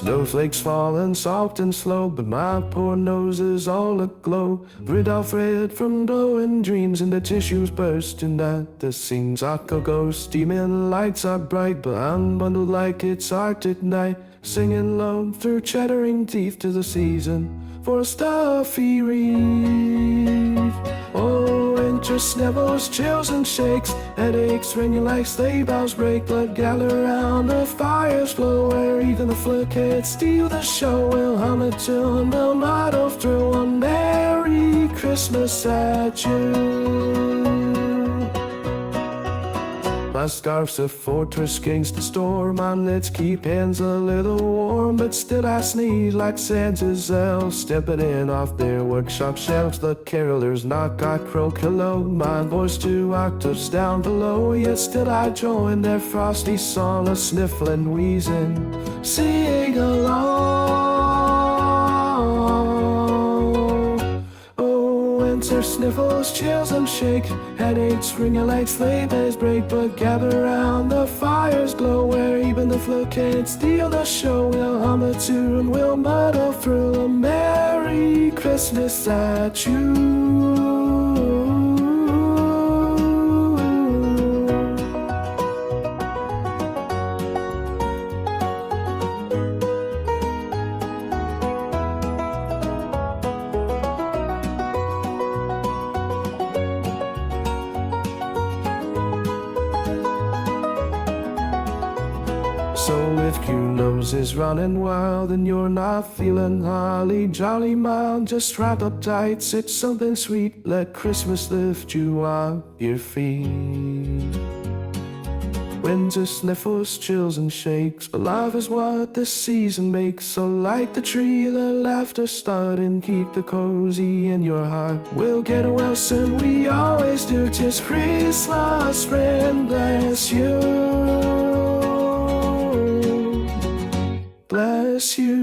Snowflakes falling soft and slow, but my poor nose is all aglow. Rudolph red from glowing dreams, and the tissues bursting at the seams. I could go steaming, lights are bright, but I'm bundled like it's Arctic night. Singing low through chattering teeth to the season for a stuffy reef. Oh, winter sniffles, chills and shakes, headaches ringing like sleigh bells break. Blood gather around the fire's glow, where even the flickheads steal the show. We'll hum a tune, we'll muddle through one Merry Christmas at you. My scarf's a fortress against the storm, my lids keep hands a little warm, but still I sneeze like Santa's elves stepping in off their workshop shelves. The carolers knock, I croak hello, my voice 2 octaves down below, yet still I join their frosty song, a sniffling, wheezing, sing along. Winter sniffles, chills and shakes, headaches ringing like sleigh bells break. But gather round the fire's glow, where even the flu can't steal the show. We'll hum a tune, we'll muddle through a Merry Christmas at you. So if your nose is running wild and you're not feeling holly jolly mild, just wrap up tight, sit something sweet, let Christmas lift you off your feet. Winter sniffles, chills and shakes, alive is what this season makes. So light the tree, let laughter start, and keep the cozy in your heart. We'll get well soon, we always do. 'Tis Christmas, friend, bless you. Bless you.